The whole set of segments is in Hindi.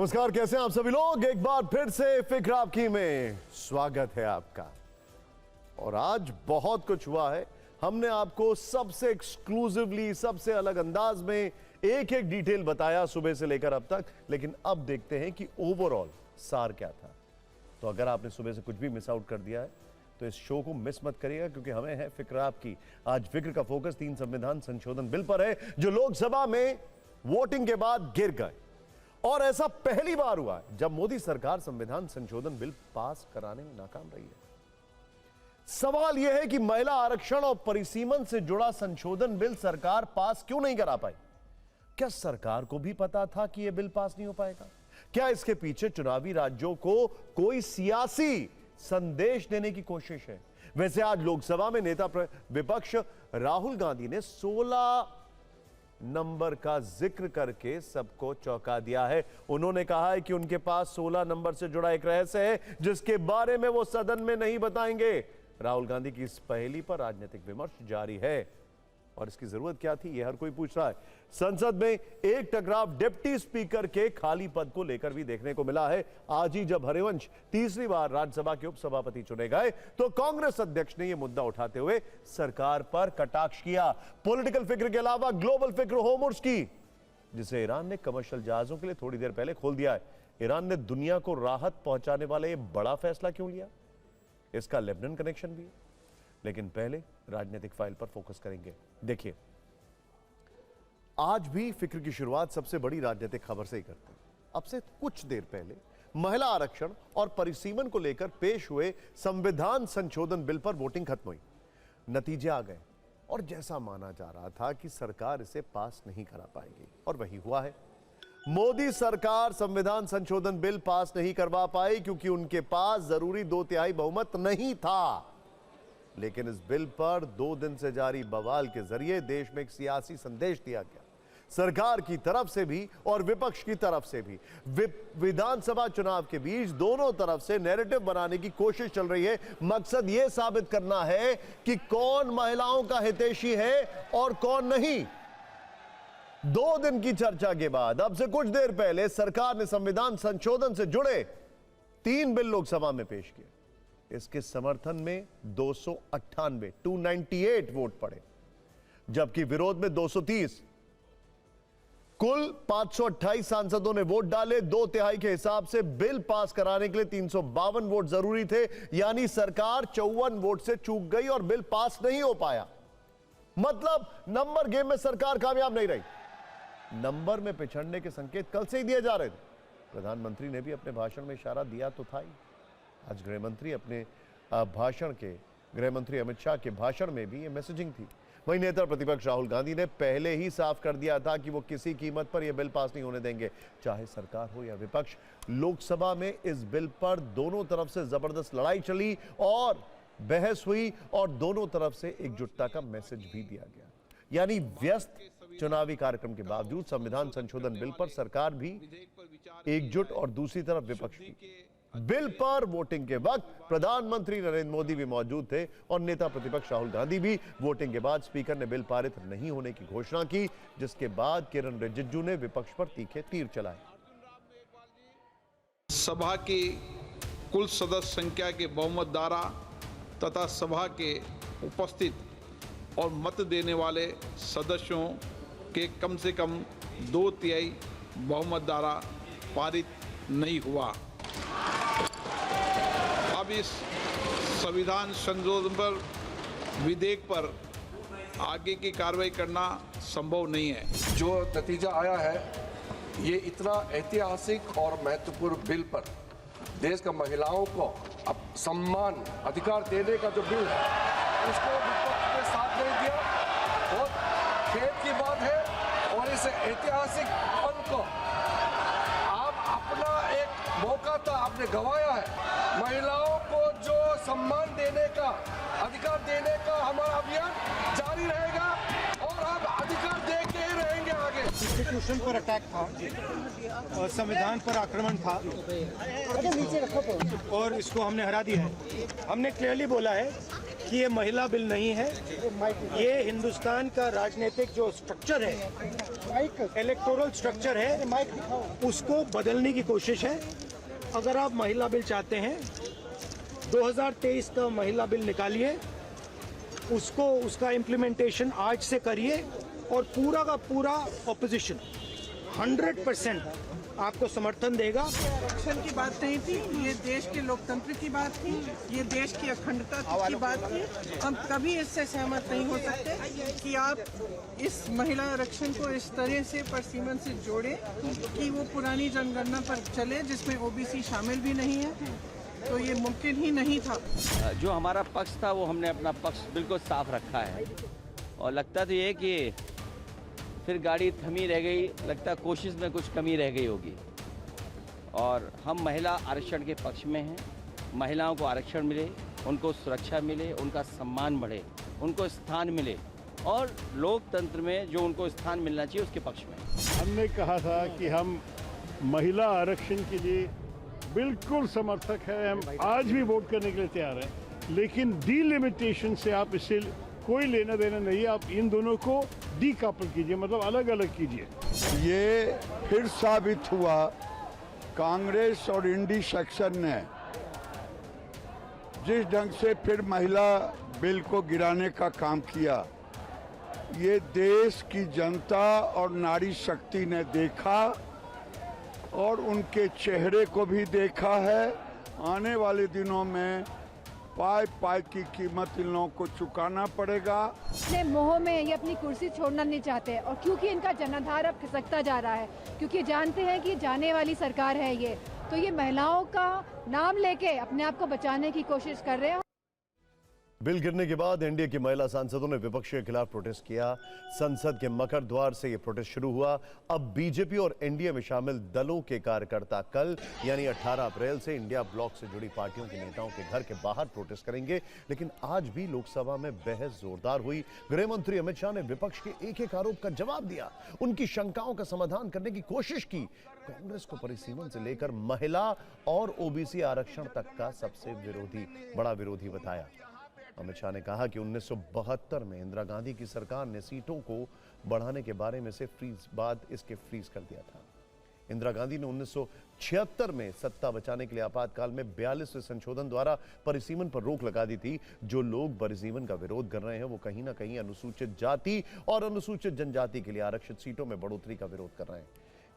नमस्कार, कैसे हैं आप सभी लोग। एक बार फिर से फिक्र आपकी में स्वागत है आपका। और आज बहुत कुछ हुआ है। हमने आपको सबसे एक्सक्लूसिवली, सबसे अलग अंदाज में एक एक डिटेल बताया सुबह से लेकर अब तक। लेकिन अब देखते हैं कि ओवरऑल सार क्या था। तो अगर आपने सुबह से कुछ भी मिस आउट कर दिया है तो इस शो को मिस मत करिएगा, क्योंकि हमें है फिक्र आपकी। आज फिक्र का फोकस 3 संविधान संशोधन बिल पर है, जो लोकसभा में वोटिंग के बाद गिर गए। और ऐसा पहली बार हुआ है जब मोदी सरकार संविधान संशोधन बिल पास कराने में नाकाम रही है। सवाल यह है कि महिला आरक्षण और परिसीमन से जुड़ा संशोधन बिल सरकार पास क्यों नहीं करा पाई। क्या सरकार को भी पता था कि यह बिल पास नहीं हो पाएगा? क्या इसके पीछे चुनावी राज्यों को कोई सियासी संदेश देने की कोशिश है? वैसे आज लोकसभा में नेता विपक्ष राहुल गांधी ने 16 नंबर का जिक्र करके सबको चौंका दिया है। उन्होंने कहा है कि उनके पास 16 नंबर से जुड़ा एक रहस्य है जिसके बारे में वो सदन में नहीं बताएंगे। राहुल गांधी की इस पहेली पर राजनीतिक विमर्श जारी है। और इसकी जरूरत क्या थी, यह हर कोई पूछ रहा है। संसद में एक टकराव डिप्टी स्पीकर के खाली पद को लेकर भी देखने को मिला है। आज ही जब हरिवंश तीसरी बार राज्यसभा के उपसभापति चुने गए तो कांग्रेस अध्यक्ष ने यह मुद्दा उठाते हुए सरकार पर कटाक्ष किया। पॉलिटिकल फिक्र के अलावा ग्लोबल फिक्र होर्मुज़ की, जिसे ईरान ने कमर्शियल जहाजों के लिए थोड़ी देर पहले खोल दिया है। ईरान ने दुनिया को राहत पहुंचाने वाला यह बड़ा फैसला क्यों लिया? इसका लेबनान कनेक्शन भी है। लेकिन पहले राजनीतिक फाइल पर फोकस करेंगे। देखिए, आज भी फिक्र की शुरुआत सबसे बड़ी राजनीतिक खबर से ही करते हैं। अब से कुछ देर पहले महिला आरक्षण और परिसीमन को लेकर पेश हुए संविधान संशोधन बिल पर वोटिंग खत्म हुई। नतीजे आ गए और जैसा माना जा रहा था कि सरकार इसे पास नहीं करा पाएगी, और वही हुआ है। मोदी सरकार संविधान संशोधन बिल पास नहीं करवा पाई क्योंकि उनके पास जरूरी 2/3 बहुमत नहीं था। लेकिन इस बिल पर 2 दिन से जारी बवाल के जरिए देश में एक सियासी संदेश दिया गया, सरकार की तरफ से भी और विपक्ष की तरफ से भी। विधानसभा चुनाव के बीच दोनों तरफ से नैरेटिव बनाने की कोशिश चल रही है। मकसद यह साबित करना है कि कौन महिलाओं का हितैषी है और कौन नहीं। 2 दिन की चर्चा के बाद अब से कुछ देर पहले सरकार ने संविधान संशोधन से जुड़े 3 बिल लोकसभा में पेश किए। इसके समर्थन में 298 वोट पड़े, जबकि विरोध में 230। कुल 528 सांसदों ने वोट डाले। 2/3 के हिसाब से बिल पास कराने के लिए 352 वोट जरूरी थे। यानी सरकार 54 वोट से चूक गई और बिल पास नहीं हो पाया। मतलब नंबर गेम में सरकार कामयाब नहीं रही। नंबर में पिछड़ने के संकेत कल से ही दिए जा रहे थे। प्रधानमंत्री ने भी अपने भाषण में इशारा दिया तो था ही। आज गृहमंत्री अमित शाह के भाषण में भी ये मैसेजिंग थी। वहीं नेता प्रतिपक्ष राहुल गांधी ने पहले ही साफ कर दिया था कि वो किसी कीमत पर यह बिल पास नहीं होने देंगे, चाहे सरकार हो या विपक्ष। लोकसभा में इस बिल पर दोनों तरफ से जबरदस्त लड़ाई चली और बहस हुई, और दोनों तरफ से एकजुटता का मैसेज भी दिया गया। यानी व्यस्त चुनावी कार्यक्रम के बावजूद संविधान संशोधन बिल पर सरकार भी एकजुट और दूसरी तरफ विपक्ष भी। बिल पर वोटिंग के वक्त प्रधानमंत्री नरेंद्र मोदी भी मौजूद थे और नेता प्रतिपक्ष राहुल गांधी भी। वोटिंग के बाद स्पीकर ने बिल पारित नहीं होने की घोषणा की, जिसके बाद किरण रिजिजू ने विपक्ष पर तीखे तीर चलाए। सभा की कुल सदस्य संख्या के बहुमत द्वारा तथा सभा के उपस्थित और मत देने वाले सदस्यों के कम से कम 2/3 बहुमत द्वारा पारित नहीं हुआ। अब इस संविधान संशोधन पर विधेयक पर आगे की कार्रवाई करना संभव नहीं है। जो नतीजा आया है, ये इतना ऐतिहासिक और महत्वपूर्ण बिल पर देश का महिलाओं को अब सम्मान अधिकार देने का जो बिल है, उसको विपक्ष ने साथ नहीं दिया। बहुत खेद की बात है। और इस ऐतिहासिक पल को आप अपना एक मौका था, आपने गंवाया है। महिलाओं को जो सम्मान देने का, अधिकार देने का हमारा अभियान जारी रहेगा और हम अधिकार दे के ही रहेंगे आगे। कॉन्स्टिट्यूशन पर अटैक था और संविधान पर आक्रमण था और इसको हमने हरा दिया है। हमने क्लियरली बोला है कि ये महिला बिल नहीं है, ये हिंदुस्तान का राजनीतिक जो स्ट्रक्चर है, इलेक्टोरल स्ट्रक्चर है, उसको बदलने की कोशिश है। अगर आप महिला बिल चाहते हैं, 2023 का महिला बिल निकालिए, उसका इम्प्लीमेंटेशन आज से करिए और पूरा का पूरा ऑपोजिशन 100% आपको समर्थन देगा। आरक्षण की बात नहीं थी, ये देश के लोकतंत्र की बात थी, ये देश की अखंडता की बात थी। हम कभी इससे सहमत नहीं हो सकते कि आप इस महिला आरक्षण को इस तरह से परसीमन से जोड़ें कि वो पुरानी जनगणना पर चले जिसमें ओबीसी शामिल भी नहीं है, तो ये मुमकिन ही नहीं था। जो हमारा पक्ष था वो हमने अपना पक्ष बिल्कुल साफ रखा है और लगता तो ये कि फिर गाड़ी थमी रह गई, लगता कोशिश में कुछ कमी रह गई होगी। और हम महिला आरक्षण के पक्ष में हैं। महिलाओं को आरक्षण मिले, उनको सुरक्षा मिले, उनका सम्मान बढ़े, उनको स्थान मिले और लोकतंत्र में जो उनको स्थान मिलना चाहिए उसके पक्ष में। हमने कहा था कि हम महिला आरक्षण के लिए बिल्कुल समर्थक है, हम आज भी वोट करने के लिए तैयार हैं, लेकिन डिलिमिटेशन से आप इससे कोई लेना देना नहीं है। आप इन दोनों को डीकपल कीजिए, मतलब अलग अलग कीजिए। ये फिर साबित हुआ कांग्रेस और इंडी सेक्शन ने जिस ढंग से फिर महिला बिल को गिराने का काम किया, ये देश की जनता और नारी शक्ति ने देखा और उनके चेहरे को भी देखा है। आने वाले दिनों में पाई पाई की कीमत इन लोगों को चुकाना पड़ेगा। अपने मोह में ये अपनी कुर्सी छोड़ना नहीं चाहते और क्योंकि इनका जनाधार अब खिसकता जा रहा है, क्योंकि जानते हैं कि जाने वाली सरकार है ये, तो ये महिलाओं का नाम लेके अपने आप को बचाने की कोशिश कर रहे हैं। बिल गिरने के बाद एनडीए की महिला सांसदों ने विपक्ष के खिलाफ प्रोटेस्ट किया। संसद के मकर द्वार से यह प्रोटेस्ट शुरू हुआ। अब बीजेपी और एनडीए में शामिल दलों के कार्यकर्ता कल यानी 18 अप्रैल से इंडिया ब्लॉक से जुड़ी पार्टियों के नेताओं के घर के बाहर प्रोटेस्ट करेंगे। लेकिन आज भी लोकसभा में बहस जोरदार हुई। गृह मंत्री अमित शाह ने विपक्ष के एक एक आरोप का जवाब दिया, उनकी शंकाओं का समाधान करने की कोशिश की। कांग्रेस को परिसीमन से लेकर महिला और ओबीसी आरक्षण तक का सबसे बड़ा विरोधी बताया। अमित शाह ने कहा कि 1972 में इंदिरा गांधी की सरकार ने सीटों को बढ़ाने के बारे में से फ्रीज कर दिया था। इंदिरा गांधी ने 1976 में सत्ता बचाने के लिए आपातकाल में 42वें संशोधन द्वारा परिसीमन पर रोक लगा दी थी। जो लोग परिसीमन का विरोध कर रहे हैं वो कहीं ना कहीं अनुसूचित जाति और अनुसूचित जनजाति के लिए आरक्षित सीटों में बढ़ोतरी का विरोध कर रहे हैं।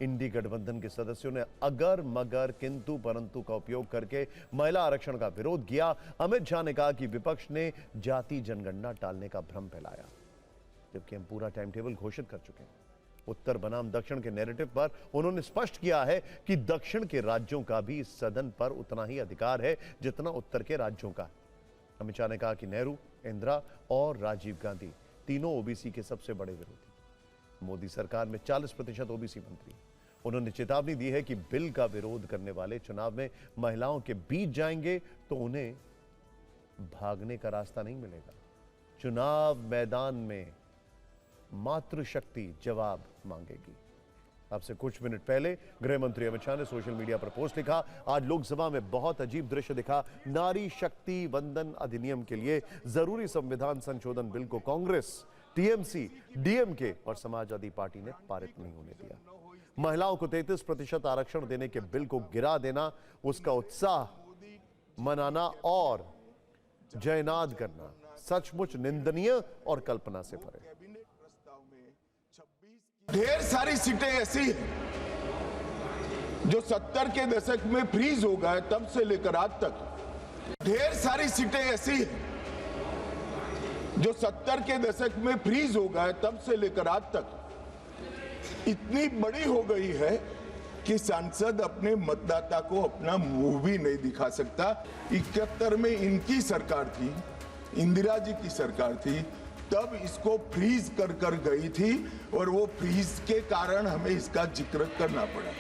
इंडी गठबंधन के सदस्यों ने अगर मगर किंतु परंतु का उपयोग करके महिला आरक्षण का विरोध किया। अमित शाह ने कहा कि विपक्ष ने जाति जनगणना टालने का भ्रम फैलाया, जबकि हम पूरा टाइम टेबल घोषित कर चुके हैं। उत्तर बनाम दक्षिण के नैरेटिव पर उन्होंने स्पष्ट किया है कि दक्षिण के राज्यों का भी इस सदन पर उतना ही अधिकार है जितना उत्तर के राज्यों का। अमित शाह ने कहा कि नेहरू, इंदिरा और राजीव गांधी तीनों ओबीसी के सबसे बड़े विरोधी। मोदी सरकार में 40% ओबीसी मंत्री। उन्होंने चेतावनी दी है कि बिल का विरोध करने वाले चुनाव में महिलाओं के बीच जाएंगे तो उन्हें भागने का रास्ता नहीं मिलेगा। चुनाव मैदान में मातृशक्ति जवाब मांगेगी। अब से कुछ मिनट पहले गृह मंत्री अमित शाह ने सोशल मीडिया पर पोस्ट लिखा, आज लोकसभा में बहुत अजीब दृश्य दिखा। नारी शक्ति वंदन अधिनियम के लिए जरूरी संविधान संशोधन बिल को कांग्रेस, टीएमसी, डीएमके और समाजवादी पार्टी ने पारित नहीं होने दिया। महिलाओं को 33% आरक्षण देने के बिल को गिरा देना, उसका उत्साह मनाना और जयनाद करना सचमुच निंदनीय और कल्पना से परे। ढेर सारी सीटें ऐसी हैं जो 70 के दशक में फ्रीज हो गए तब से लेकर आज तक। ढेर सारी सीटें ऐसी हैं जो 70 के दशक में फ्रीज हो गए तब से लेकर आज तक। इतनी बड़ी हो गई है कि सांसद अपने मतदाता को अपना मुंह भी नहीं दिखा सकता। 71 में इनकी सरकार थी, इंदिरा जी की सरकार थी, तब इसको फ्रीज कर गई थी और वो फ्रीज के कारण हमें इसका जिक्र करना पड़ा।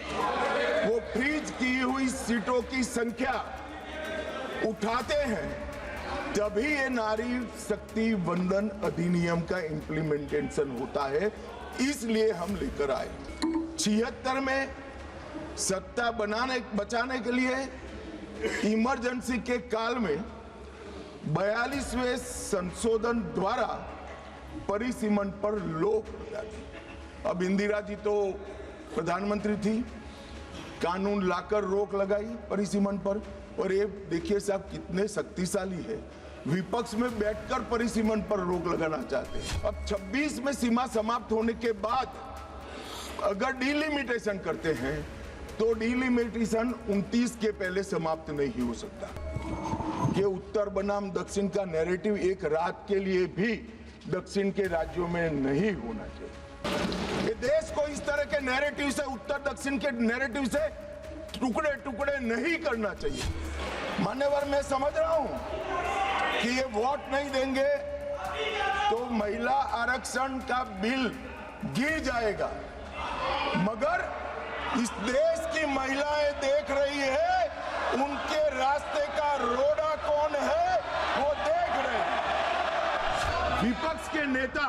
वो फ्रीज की हुई सीटों की संख्या उठाते हैं तभी ये नारी शक्ति वंदन अधिनियम का इंप्लीमेंटेशन होता है। इसलिए हम लेकर आए। 76 में सत्ता बचाने के लिए इमरजेंसी के काल में 42वें संशोधन द्वारा परिसीमन पर रोक लगा दी। अब इंदिरा जी तो प्रधानमंत्री थी, कानून लाकर रोक लगाई परिसीमन पर, और ये देखिए साहब कितने शक्तिशाली है, विपक्ष में बैठकर परिसीमन पर रोक लगाना चाहते हैं। अब 26 में सीमा समाप्त होने के बाद अगर डिलिमिटेशन करते हैं तो डिलिमिटेशन 29 के पहले समाप्त नहीं हो सकता। कि उत्तर बनाम दक्षिण का नैरेटिव एक रात के लिए भी दक्षिण के राज्यों में नहीं होना चाहिए। ये देश को इस तरह के नैरेटिव से, उत्तर दक्षिण के नैरेटिव से टुकड़े टुकड़े नहीं करना चाहिए। मान्यवर, मैं समझ रहा हूं कि ये वोट नहीं देंगे तो महिला आरक्षण का बिल गिर जाएगा, मगर इस देश की महिलाएं देख रही है, उनके रास्ते का रोड़ा कौन है वो देख रहे हैं। विपक्ष के नेता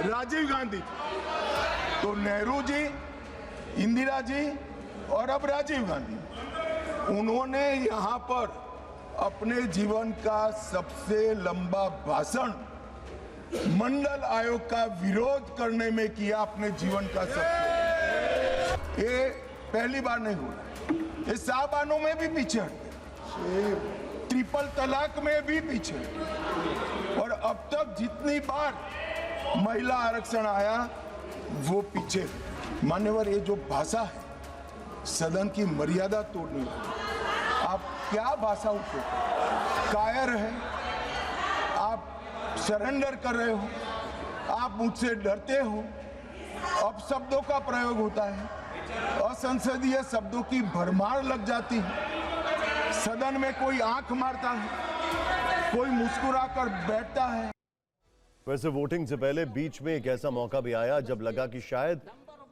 राजीव गांधी, तो नेहरू जी, इंदिरा जी और अब राजीव गांधी, उन्होंने यहां पर अपने जीवन का सबसे लंबा भाषण मंडल आयोग का विरोध करने में किया। अपने जीवन का सबसे, ये पहली बार नहीं हुआ, ये साहबानों में भी पीछे हटते, ट्रिपल तलाक में भी पीछे, और अब तक जितनी बार महिला आरक्षण आया वो पीछे। मान्यवर, ये जो भाषा है सदन की मर्यादा तोड़ने वाली, आप क्या भाषा उपयोग, कायर है, आप सरेंडर कर रहे हो, आप मुझसे डरते हो, अपशब्दों का प्रयोग होता है, असंसदीय शब्दों की भरमार लग जाती है, सदन में कोई आंख मारता है, कोई मुस्कुराकर बैठता है। वैसे वोटिंग से पहले बीच में एक ऐसा मौका भी आया जब लगा कि शायद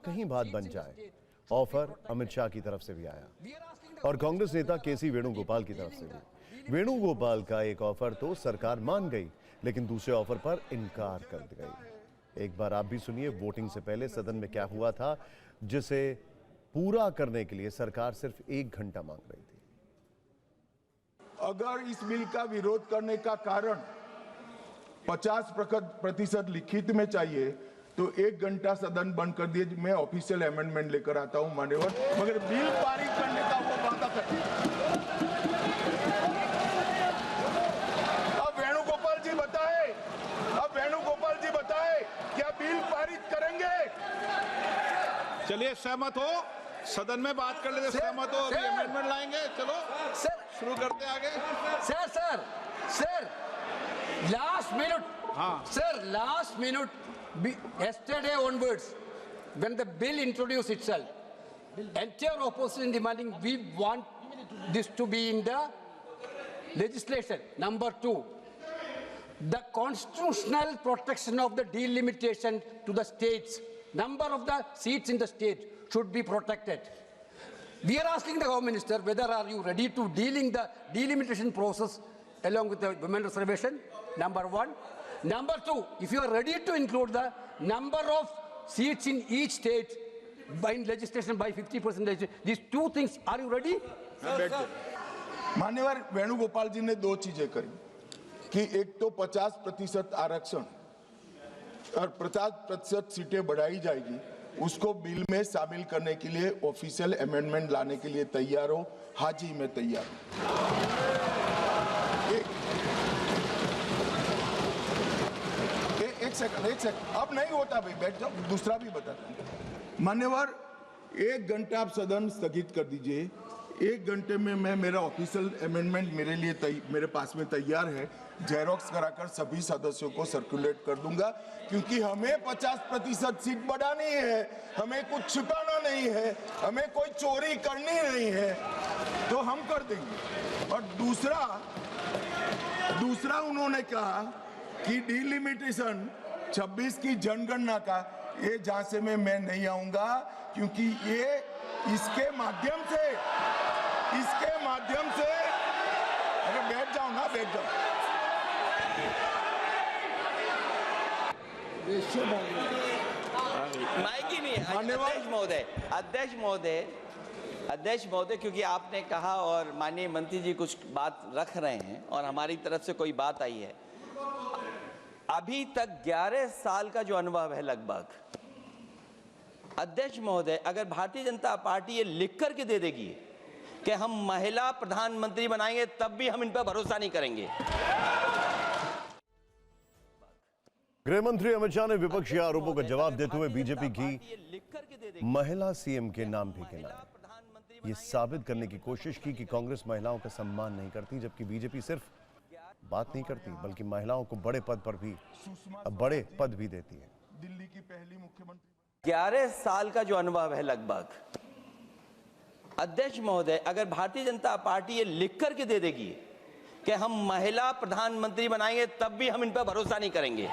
कहीं बात बन जाए। ऑफर अमित शाह की तरफ से भी आया और कांग्रेस नेता केसी वेणुगोपाल की तरफ से भी। वेणुगोपाल का एक ऑफर तो सरकार मान गई, लेकिन दूसरे ऑफर पर इनकार कर दी गई। एक बार आप भी सुनिए वोटिंग से पहले सदन में क्या हुआ था, जिसे पूरा करने के लिए सरकार सिर्फ 1 घंटा मांग रही थी। अगर इस बिल का विरोध करने का कारण 50% लिखित में चाहिए तो 1 घंटा सदन बंद कर दिए, मैं ऑफिशियल अमेंडमेंट लेकर आता हूं मान्यवर, मगर बिल पारित करने का वो वादा करते हैं। अब वेणुगोपाल जी बताए, क्या बिल पारित करेंगे? चलिए, सहमत हो, सदन में बात कर लेते, सहमत हो, अभी अमेंडमेंट लाएंगे, चलो सर शुरू करते आगे। सर लास्ट मिनट, हाँ sir, last minute, yesterday onwards, when the bill introduced itself, entire opposition demanding we want this to be in the legislation. Number 2, the constitutional protection of the delimitation to the states, number of the seats in the state should be protected. We are asking the Home Minister whether are you ready to dealing the delimitation process along with the women reservation, number 1. Number 2, if you are ready to include the number of seats in each state by legislation by 50%, these 2 things, are you ready? मान्यवर वेणुगोपाल जी ने 2 चीजें करी कि एक तो 50% आरक्षण और 50% सीटें बढ़ाई जाएगी, उसको बिल में शामिल करने के लिए ऑफिशियल अमेंडमेंट लाने के लिए तैयार हो। हाँ जी, मैं तैयार हूं। एक सेकंड, अब नहीं होता भाई, बैठ जाओ, दूसरा भी बताता हूं। मान्यवर, 1 घंटा आप सदन स्थगित कर दीजिए, 1 घंटे में मैं मेरा ऑफिशियल अमेंडमेंट मेरे पास में तैयार है, जेरोक्स कराकर सभी सदस्यों को सर्कुलेट कर दूंगा, क्योंकि हमें 50% सीट बढ़ानी है, हमें कुछ छिपाना नहीं है, हमें कोई चोरी करनी नहीं है, तो हम कर देंगे। और दूसरा उन्होंने कहा कि डिलिमिटेशन 26 की जनगणना का, ये झांसे में मैं नहीं आऊंगा, क्योंकि ये इसके माध्यम से अगर बैठ जाओ ना, बैठ जाओ। माइक ही नहीं, अध्यक्ष महोदय, अध्यक्ष महोदय, क्योंकि आपने कहा और माननीय मंत्री जी कुछ बात रख रहे हैं और हमारी तरफ से कोई बात आई है, अभी तक 11 साल का जो अनुभव है लगभग, अध्यक्ष महोदय, अगर भारतीय जनता पार्टी ये लिख करके दे देगी कि हम महिला प्रधानमंत्री बनाएंगे, तब भी हम इन पर भरोसा नहीं करेंगे। गृह मंत्री अमित शाह ने विपक्षी आरोपों का जवाब देते हुए बीजेपी की महिला सीएम के नाम भी गिनाए। ये साबित करने की कोशिश की कि कांग्रेस महिलाओं का सम्मान नहीं करती, जबकि बीजेपी सिर्फ बात नहीं करती बल्कि महिलाओं को बड़े पद भी देती है। दिल्ली की पहली मुख्यमंत्री 11 साल का जो अनुभव है लगभग, अध्यक्ष महोदय, अगर भारतीय जनता पार्टी ये लिख करके दे देगी कि हम महिला प्रधानमंत्री बनाएंगे, तब भी हम इन पर भरोसा नहीं करेंगे।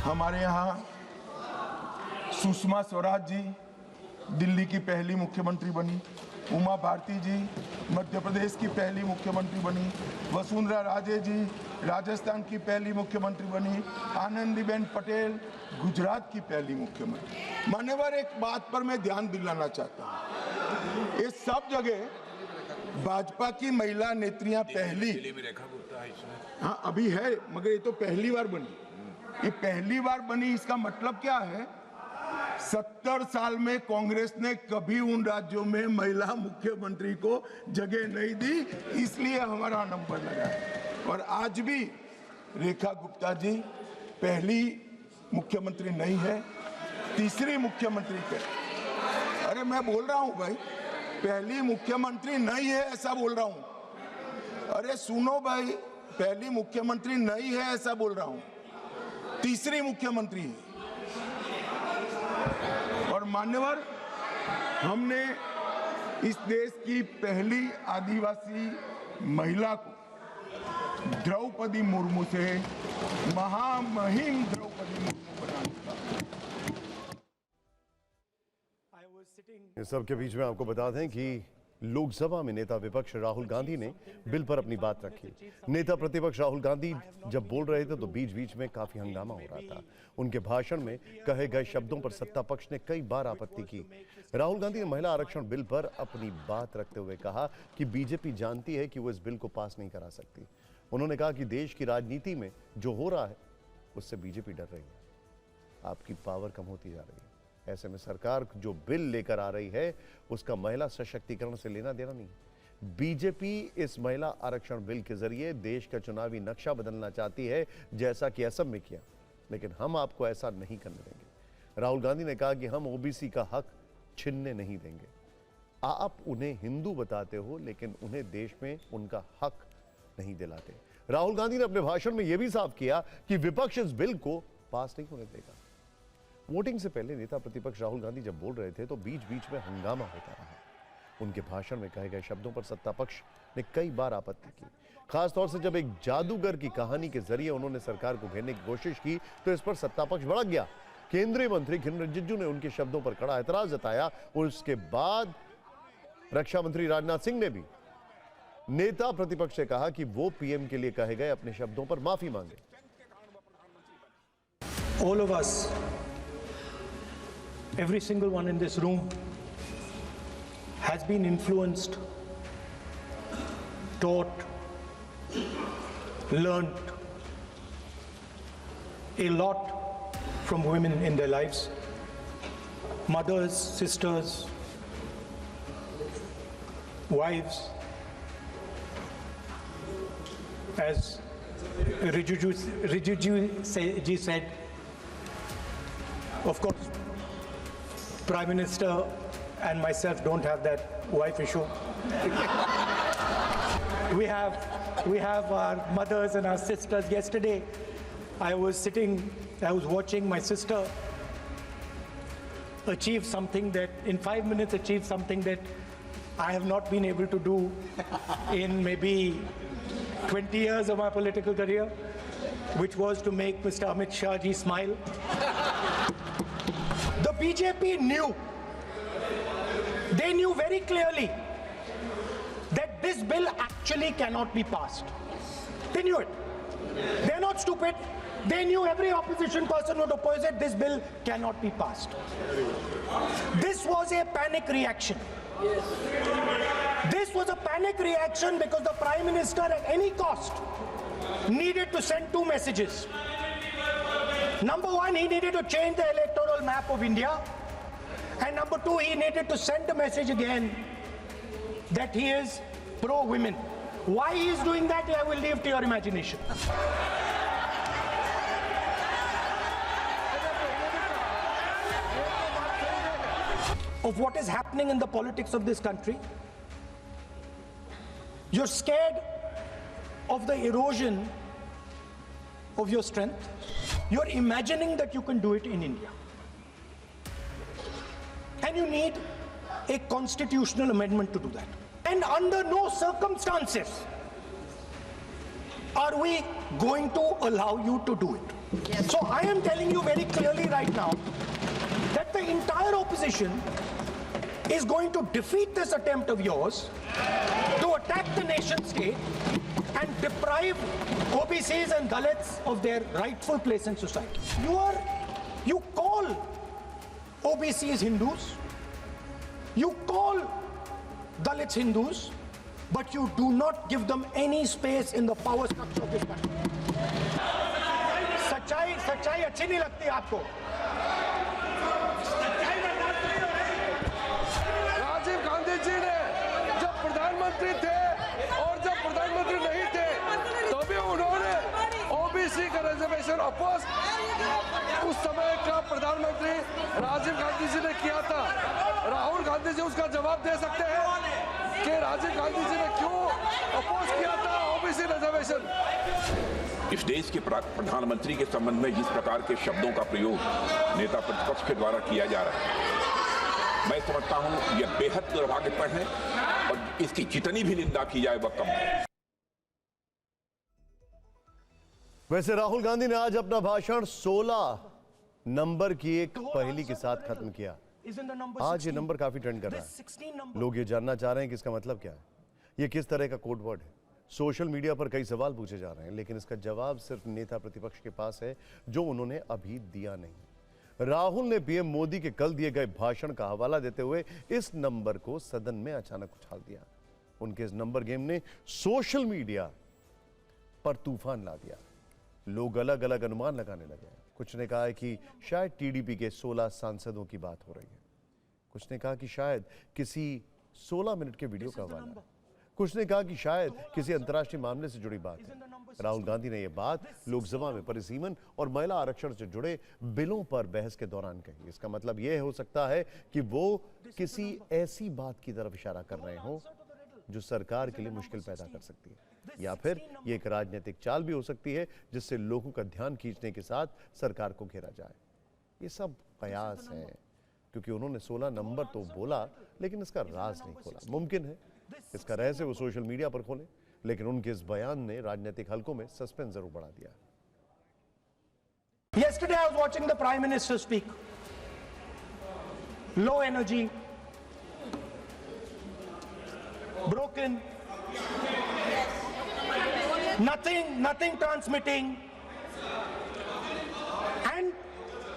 हमारे यहाँ सुषमा स्वराज जी दिल्ली की पहली मुख्यमंत्री बनी, उमा भारती जी मध्य प्रदेश की पहली मुख्यमंत्री बनी, वसुंधरा राजे जी राजस्थान की पहली मुख्यमंत्री बनी, आनंदीबेन पटेल गुजरात की पहली मुख्यमंत्री। मान्यवर, एक बात पर मैं ध्यान दिलाना चाहता हूँ, ये सब जगह भाजपा की महिला नेत्रियां पहली, हाँ अभी है, मगर ये तो पहली बार बनी। ये पहली बार बनी, इसका मतलब क्या है? 70 साल में कांग्रेस ने कभी उन राज्यों में महिला मुख्यमंत्री को जगह नहीं दी, इसलिए हमारा नंबर लगा है। और आज भी रेखा गुप्ता जी पहली मुख्यमंत्री नहीं है, तीसरी मुख्यमंत्री पे। अरे मैं बोल रहा हूं भाई, पहली मुख्यमंत्री नहीं है ऐसा बोल रहा हूं। अरे सुनो भाई, पहली मुख्यमंत्री नहीं है ऐसा बोल रहा हूं, तीसरी मुख्यमंत्री है। और मान्यवर, हमने इस देश की पहली आदिवासी महिला को द्रौपदी मुर्मू से महामहिम द्रौपदी मुर्मू बना दिया। इस सब के बीच में आपको बता दें कि लोकसभा में नेता विपक्ष राहुल गांधी ने बिल पर अपनी बात रखी। नेता प्रतिपक्ष राहुल गांधी जब बोल रहे थे तो बीच बीच में काफी हंगामा हो रहा था। उनके भाषण में कहे गए शब्दों पर सत्ता पक्ष ने कई बार आपत्ति की। राहुल गांधी ने महिला आरक्षण बिल पर अपनी बात रखते हुए कहा कि बीजेपी जानती है कि वो इस बिल को पास नहीं करा सकती। उन्होंने कहा कि देश की राजनीति में जो हो रहा है उससे बीजेपी डर रही है, आपकी पावर कम होती जा रही है। ऐसे में सरकार जो बिल लेकर आ रही है उसका महिला सशक्तिकरण से लेना देना नहीं। बीजेपी इस महिला आरक्षण बिल के जरिए देश का चुनावी नक्शा बदलना चाहती है, जैसा कि असम में किया, लेकिन हम आपको ऐसा नहीं करने देंगे। राहुल गांधी ने कहा कि हम ओबीसी का हक छीनने नहीं देंगे। आप उन्हें हिंदू बताते हो लेकिन उन्हें देश में उनका हक नहीं दिलाते। राहुल गांधी ने अपने भाषण में यह भी साफ किया कि विपक्ष इस बिल को पास नहीं होने देगा। वोटिंग से पहले नेता प्रतिपक्ष राहुल गांधी जब बोल रहे थे तो बीच बीच में हंगामा होता रहा। उनके भाषण में कहे गए शब्दों पर सत्ता पक्ष ने कई बार आपत्ति की, खासतौर से जब एक जादूगर की कहानी के जरिए उन्होंने सरकार को घेरने की कोशिश की तो इस पर सत्ता पक्ष भड़क गया। केंद्रीय मंत्री किरेन रिजिजू ने उनके शब्दों पर कड़ा ऐतराज जताया और उसके बाद रक्षा मंत्री राजनाथ सिंह ने भी नेता प्रतिपक्ष से कहा कि वो पीएम के लिए कहे गए अपने शब्दों पर माफी मांगे। All of us, every single one in this room has been influenced, taught, learned a lot from women in their lives. Mothers, sisters, wives. As Rijuju ji said, of course, Prime Minister and myself don't have that wife issue. We have our mothers and our sisters. Yesterday, I was watching my sister achieve something that, in 5 minutes, achieve something that I have not been able to do in maybe 20 years of my political career, which was to make Mr. Amit Shah ji smile. The BJP knew, they knew very clearly that this bill actually cannot be passed. They knew it. They're not stupid. They knew every opposition person would oppose it. This bill cannot be passed. This was a panic reaction. This was a panic reaction because the Prime Minister at any cost needed to send two messages. Number one, he needed to change the electoral map of India. And number two, he needed to send a message again that he is pro-women. Why he is doing that, I will leave to your imagination. Of what is happening in the politics of this country. You're scared of the erosion of your strength. You're imagining that you can do it in India. And you need a constitutional amendment to do that. And under no circumstances are we going to allow you to do it. So I am telling you very clearly right now that the entire opposition is going to defeat this attempt of yours to attack the nation state and deprive OBCs and Dalits of their rightful place in society. You call OBCs Hindus, you call Dalits Hindus, but you do not give them any space in the power structure of this country. सच्चाई अच्छी नहीं लगती आपको? राजीव गांधी जी ने जब प्रधानमंत्री थे और जब प्रधानमंत्री नहीं थे तो भी उन्होंने ओबीसी का रिजर्वेशन अपोज उस समय का प्रधानमंत्री राजीव गांधी जी ने किया था। राहुल गांधी जी उसका जवाब दे सकते हैं कि राजीव गांधी जी ने क्यों अपोज किया था ओबीसी रिजर्वेशन। इस देश के प्रधानमंत्री के संबंध में जिस प्रकार के शब्दों का प्रयोग नेता प्रतिपक्ष के द्वारा किया जा रहा है, मैं समझता हूं यह बेहद दुर्भाग्यपूर्ण है और इसकी जितनी भी निंदा की जाए वह कम है। वैसे राहुल गांधी ने आज अपना भाषण 16 नंबर की एक पहेली के साथ खत्म किया। आज ये नंबर काफी ट्रेंड कर रहा है। लोग ये जानना चाह रहे हैं कि इसका मतलब क्या है, ये किस तरह का कोड वर्ड है। सोशल मीडिया पर कई सवाल पूछे जा रहे हैं, लेकिन इसका जवाब सिर्फ नेता प्रतिपक्ष के पास है, जो उन्होंने अभी दिया नहीं। राहुल ने पीएम मोदी के कल दिए गए भाषण का हवाला देते हुए इस नंबर को सदन में अचानक उछाल दिया। उनके इस नंबर गेम ने सोशल मीडिया पर तूफान ला दिया। लोग अलग अलग अनुमान लगाने लगे। कुछ ने कहा है कि शायद टीडीपी के 16 सांसदों की बात हो रही है, कुछ ने कहा कि शायद किसी 16 मिनट के वीडियो का हवाला, कुछ ने कहा कि शायद किसी अंतर्राष्ट्रीय मामले से जुड़ी बात है। राहुल गांधी ने यह बात लोकसभा में परिसीमन और महिला आरक्षण से जुड़े बिलों पर बहस के दौरान कही। इसका मतलब यह हो सकता है कि वो किसी ऐसी बात की तरफ इशारा कर रहे हो जो सरकार के लिए मुश्किल पैदा कर सकती है, या फिर ये एक राजनीतिक चाल भी हो सकती है जिससे लोगों का ध्यान खींचने के साथ सरकार को घेरा जाए। ये सब कयास है, क्योंकि उन्होंने 16 नंबर तो बोला लेकिन इसका राज नहीं खोला। मुमकिन है इसका रहस्य वो सोशल मीडिया पर खोले, लेकिन उनके इस बयान ने राजनीतिक हलकों में सस्पेंस जरूर बढ़ा दिया। Yesterday I was watching the Prime Minister speak. Low energy, broken, nothing transmitting, and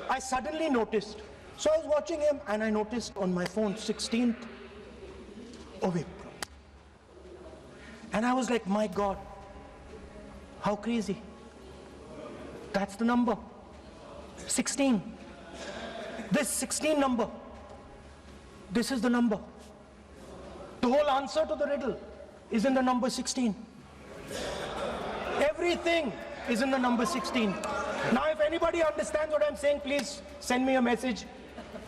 I suddenly noticed. So I was watching him and I noticed on my phone 16th of April. And I was like, my God, how crazy. That's the number. 16. This 16 number. This is the number. The whole answer to the riddle is in the number 16. Everything is in the number 16. Now, if anybody understands what I'm saying, please send me a message.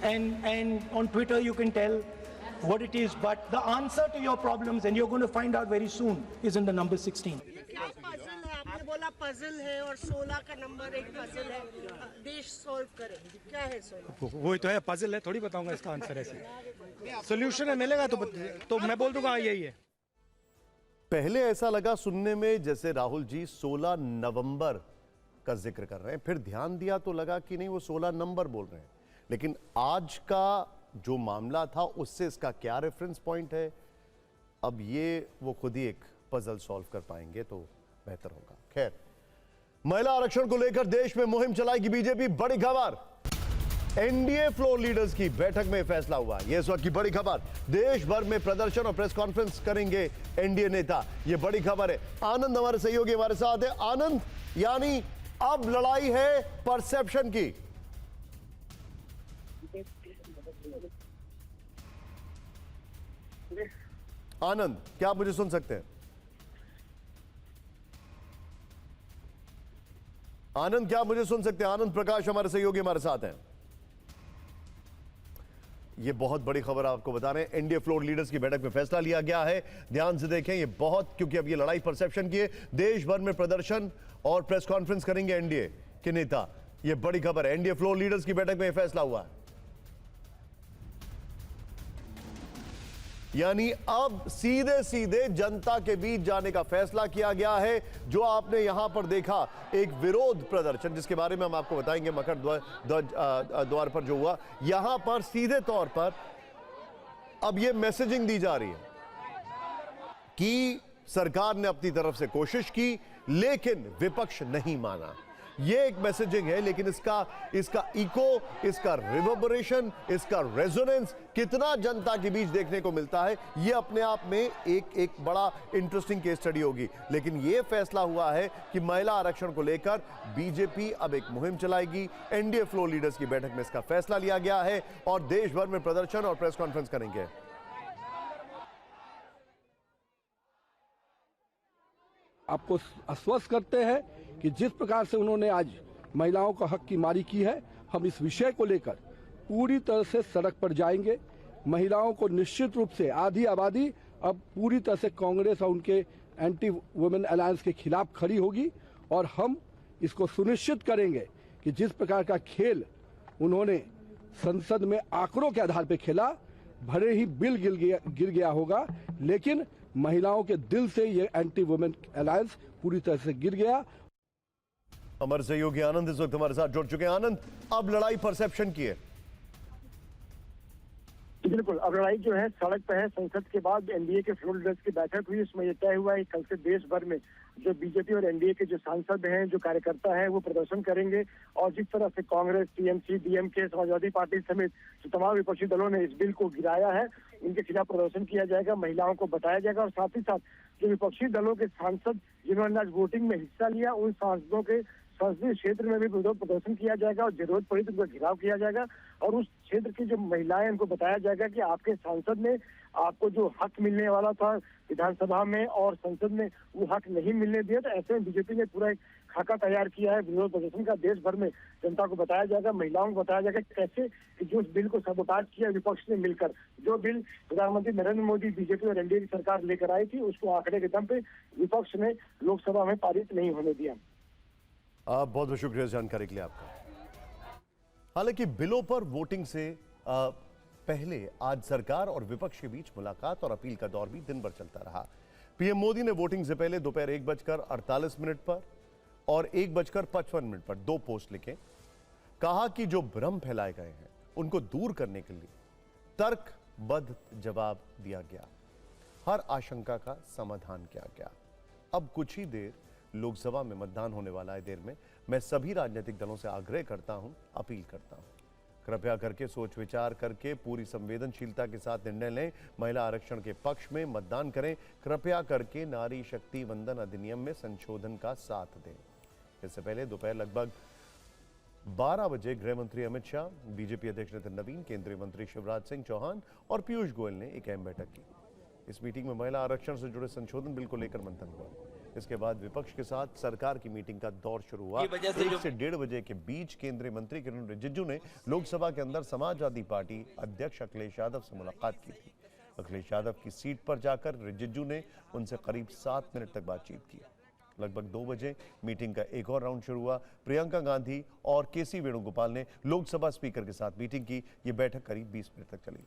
And on Twitter, you can tell what it is, but the answer to your problems, and you're going to find out very soon, is in the number 16. क्या पजल है? आपने बोला पजल है और 16 का नंबर एक पजल है, देश सॉल्व करे, क्या है सॉल्व? वही तो है, पजल है, थोड़ी बताऊंगा इसका आंसर ऐसे। सॉल्यूशन है, मिलेगा तो मैं बोल दूंगा यही है। पहले ऐसा लगा सुनने में जैसे राहुल जी 16 नवंबर का जिक्र कर रहे हैं, फिर ध्यान दिया तो लगा कि नहीं, वो 16 नंबर बोल रहे हैं। लेकिन आज का जो मामला था उससे इसका क्या रेफरेंस पॉइंट है, अब ये वो खुद ही एक पजल सॉल्व कर पाएंगे तो बेहतर होगा। खैर, महिला आरक्षण को लेकर देश में मुहिम चलाएगी बीजेपी। बड़ी खबर, एनडीए फ्लोर लीडर्स की बैठक में फैसला हुआ। यह इस वक्त की बड़ी खबर। देश भर में प्रदर्शन और प्रेस कॉन्फ्रेंस करेंगे एनडीए नेता। यह बड़ी खबर है। आनंद हमारे सहयोगी हमारे साथ है। आनंद, यानी अब लड़ाई है परसेप्शन की। आनंद, क्या आप मुझे सुन सकते हैं? आनंद, क्या आप मुझे सुन सकते हैं? आनंद प्रकाश हमारे सहयोगी हमारे साथ हैं। ये बहुत बड़ी खबर आपको बता रहे हैं। एनडीए फ्लोर लीडर्स की बैठक में फैसला लिया गया है। ध्यान से देखें, ये बहुत, क्योंकि अब ये लड़ाई परसेप्शन की है। देश भर में प्रदर्शन और प्रेस कॉन्फ्रेंस करेंगे एनडीए के नेता। ये बड़ी खबर है। एनडीए फ्लोर लीडर्स की बैठक में फैसला हुआ है, यानी अब सीधे सीधे जनता के बीच जाने का फैसला किया गया है। जो आपने यहां पर देखा, एक विरोध प्रदर्शन, जिसके बारे में हम आपको बताएंगे, मकर द्वार पर जो हुआ, यहां पर सीधे तौर पर अब यह मैसेजिंग दी जा रही है कि सरकार ने अपनी तरफ से कोशिश की, लेकिन विपक्ष नहीं माना। ये एक मैसेजिंग है, लेकिन इसका इको, इसका रिवर्बरेशन, इसका रेजोनेंस कितना जनता के बीच देखने को मिलता है, ये अपने आप में एक बड़ा इंटरेस्टिंग केस स्टडी होगी। लेकिन ये फैसला हुआ है कि महिला आरक्षण को लेकर बीजेपी अब एक मुहिम चलाएगी। एनडीए फ्लोर लीडर्स की बैठक में इसका फैसला लिया गया है और देश भर में प्रदर्शन और प्रेस कॉन्फ्रेंस करेंगे। आपको आश्वस्त करते हैं कि जिस प्रकार से उन्होंने आज महिलाओं का हक की मारी की है, हम इस विषय को लेकर पूरी तरह से सड़क पर जाएंगे। महिलाओं को निश्चित रूप से आधी आबादी अब पूरी तरह से कांग्रेस और उनके एंटी वुमेन अलायंस के खिलाफ खड़ी होगी और हम इसको सुनिश्चित करेंगे कि जिस प्रकार का खेल उन्होंने संसद में आंकड़ों के आधार पर खेला, भले ही बिल गिर गया होगा, लेकिन महिलाओं के दिल से ये एंटी वुमेन अलायंस पूरी तरह से गिर गया। हमारे सहयोगी आनंद इस वक्त हमारे साथ जुड़ चुके हैं। आनंद, अब लड़ाई परसेप्शन की है। बिल्कुल, अब लड़ाई जो है सड़क पे है। संसद के बाद एनडीए के फ्लोर लीडर्स की बैठक हुई, उसमें यह तय हुआ है कल से देश भर में जो बीजेपी और एनडीए के जो सांसद हैं, जो कार्यकर्ता हैं, वो प्रदर्शन करेंगे। और जिस तरह से Congress, TMC, DMK, Samajwadi party समेत जो तमाम विपक्षी दलों ने इस बिल को गिराया है, उनके खिलाफ प्रदर्शन किया जाएगा, महिलाओं को बताया जाएगा। और साथ ही साथ जो विपक्षी दलों के सांसद जिन्होंने आज वोटिंग में हिस्सा लिया, उन सांसदों के संसदीय क्षेत्र में भी विरोध प्रदर्शन किया जाएगा और जरूरत पड़ी तो उनका घिराव किया जाएगा। और उस क्षेत्र की जो महिलाएं, उनको बताया जाएगा कि आपके सांसद ने आपको जो हक मिलने वाला था विधानसभा में और संसद में, वो हक नहीं मिलने दिया। तो ऐसे में बीजेपी ने पूरा एक खाका तैयार किया है विरोध प्रदर्शन का। देश भर में जनता को बताया जाएगा, महिलाओं को बताया जाएगा कैसे कि जो उस बिल को सबोटाज किया विपक्ष ने मिलकर, जो बिल प्रधानमंत्री नरेंद्र मोदी, बीजेपी और एनडीए की सरकार लेकर आई थी, उसको आंकड़े के दम पे विपक्ष ने लोकसभा में पारित नहीं होने दिया। बहुत बहुत शुक्रिया जानकारी के लिए आपका। हालांकि बिलों पर वोटिंग से पहले आज सरकार और विपक्ष के बीच मुलाकात और अपील का दौर भी दिन भर चलता रहा। पीएम मोदी ने वोटिंग से पहले दोपहर 1:48 पर और 1:55 पर 2 पोस्ट लिखे। कहा कि जो भ्रम फैलाए गए हैं उनको दूर करने के लिए तर्कबद्ध जवाब दिया गया, हर आशंका का समाधान किया गया। अब कुछ ही देर लोकसभा में मतदान होने वाला है। देर में मैं सभी राजनीतिक दलों से आग्रह करता हूं, अपील करता हूं, कृपया करके सोच विचार करके पूरी संवेदनशीलता के साथ निर्णय लें। महिला आरक्षण के पक्ष में मतदान करें। कृपया करके नारी शक्ति वंदन अधिनियम में संशोधन का साथ दें। इससे पहले दोपहर लगभग 12 बजे गृह मंत्री अमित शाह, बीजेपी अध्यक्ष नितिन नवीन, केंद्रीय मंत्री शिवराज सिंह चौहान और पीयूष गोयल ने एक अहम बैठक की। इस मीटिंग में महिला आरक्षण से जुड़े संशोधन बिल को लेकर मंथन हुआ। इसके बाद विपक्ष के साथ सरकार की मीटिंग का दौर शुरू हुआ। 1 से 1:30 बजे के बीच केंद्रीय मंत्री किरण रिजिजू ने लोकसभा के अंदर समाजवादी पार्टी अध्यक्ष अखिलेश यादव से मुलाकात की थी। अखिलेश यादव की सीट पर जाकर रिजिजू ने उनसे करीब 7 मिनट तक बातचीत की। लगभग 2 बजे मीटिंग का एक और राउंड शुरू हुआ। प्रियंका गांधी और केसी वेणुगोपाल ने लोकसभा स्पीकर के साथ मीटिंग की। ये बैठक करीब 20 मिनट तक चली।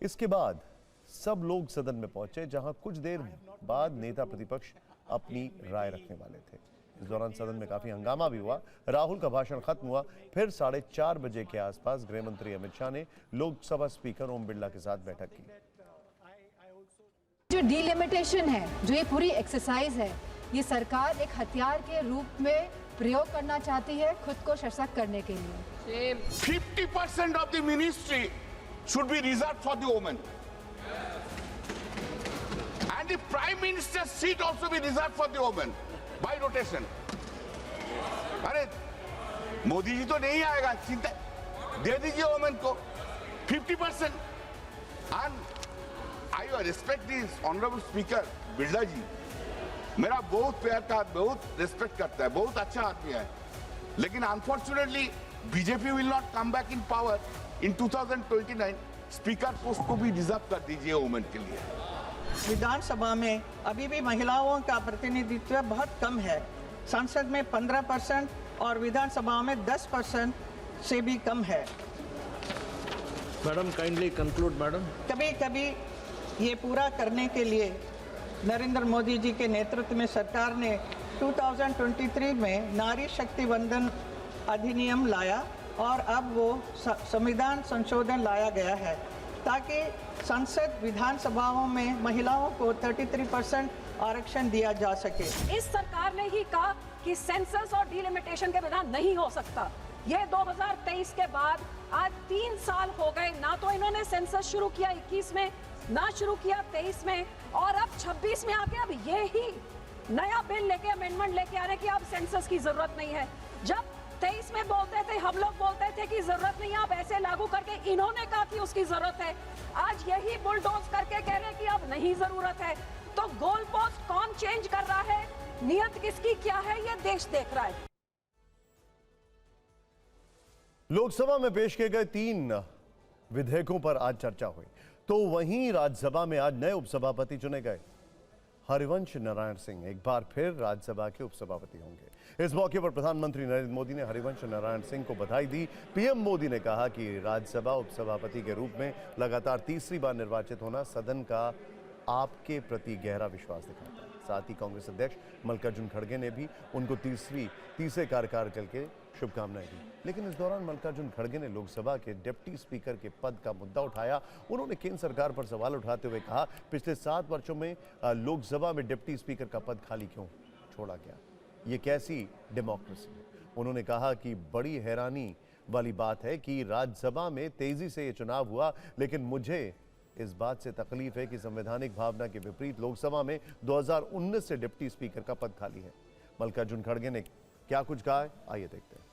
इसके बाद सब लोग सदन में पहुंचे, जहां कुछ देर बाद नेता प्रतिपक्ष अपनी राय रखने वाले थे। इस दौरान सदन में काफी हंगामा भी हुआ। राहुल का भाषण खत्म हुआ। फिर 4:30 बजे के आसपास गृह मंत्री अमित शाह ने लोकसभा स्पीकर ओम बिरला के साथ बैठक की। जो डिलिमिटेशन है, जो ये पूरी एक्सरसाइज है, ये सरकार एक हथियार के रूप में प्रयोग करना चाहती है खुद को सशक्त करने के लिए। 50% of the ministry should be reserved for the women. And the prime minister's seat also be reserved for the women by rotation. अरे मोदी जी तो नहीं आएगा, चिंता दे दीजिए वोमेन को 50%. And I respect this honorable speaker Birla जी, मेरा बहुत प्यार का, बहुत रिस्पेक्ट करता है, बहुत अच्छा आदमी है, लेकिन unfortunately BJP will not come back in power in 2029. Speaker post को भी रिजर्व कर दीजिए वुमेन के लिए। विधानसभा में अभी भी महिलाओं का प्रतिनिधित्व बहुत कम है। संसद में 15% और विधानसभा में 10% से भी कम है। Madam kindly conclude madam. कभी कभी ये पूरा करने के लिए नरेंद्र मोदी जी के नेतृत्व में सरकार ने 2023 में नारी शक्ति वंदन अधिनियम लाया और अब वो संविधान संशोधन लाया गया है ताकि संसद विधानसभाओं में महिलाओं को 33% आरक्षण दिया जा सके। इस सरकार ने ही कहा कि सेंसस और डिलिमिटेशन के बिना नहीं हो सकता। ये 2023 के बाद आज 3 साल हो गए, ना तो इन्होंने सेंसस शुरू किया 21 में, ना शुरू किया 23 में, और अब 26 में आके अब ये ही नया बिल लेके अमेंडमेंट लेके आ रहे कि अब सेंसस की जरूरत नहीं है। जब 23 में बोलते थे, हम लोग बोलते थे कि जरूरत नहीं है, अब ऐसे लागू करके इन्होंने कहा कि उसकी जरूरत है। आज यही बुलडोज करके कह रहे हैं कि अब नहीं जरूरत है। तो गोल पोस्ट कौन चेंज कर रहा है, नियत किसकी क्या है, ये देश देख रहा है। लोकसभा में पेश किए गए 3 विधेयकों पर आज चर्चा हुई, तो वहीं राज्यसभा में आज नए उपसभापति चुने गए। हरिवंश नारायण सिंह एक बार फिर राज्यसभा के उपसभापति होंगे। इस मौके पर प्रधानमंत्री नरेंद्र मोदी ने हरिवंश नारायण सिंह को बधाई दी। पीएम मोदी ने कहा कि राज्यसभा उपसभापति के रूप में लगातार तीसरी बार निर्वाचित होना सदन का आपके प्रति गहरा विश्वास दिखाता है। साथ ही कांग्रेस अध्यक्ष मल्लिकार्जुन खड़गे ने भी उनको तीसरे कार्यकाल के शुभकामनाएं दी। लेकिन इस दौरान मल्लिकार्जुन खड़गे ने लोकसभा के डिप्टी स्पीकर के पद का मुद्दा उठाया। उन्होंने केंद्र सरकार पर सवाल उठाते हुए कहा, पिछले 7 वर्षों में लोकसभा में डिप्टी स्पीकर का पद खाली क्यों छोड़ा गया, ये कैसी डेमोक्रेसी है। उन्होंने कहा कि बड़ी हैरानी वाली बात है कि राज्यसभा में तेजी से ये चुनाव हुआ, लेकिन मुझे इस बात से तकलीफ है कि संवैधानिक भावना के विपरीत लोकसभा में 2019 से डिप्टी स्पीकर का पद खाली है। मल्लिकार्जुन खड़गे ने क्या कुछ कहा है, आइए देखते हैं।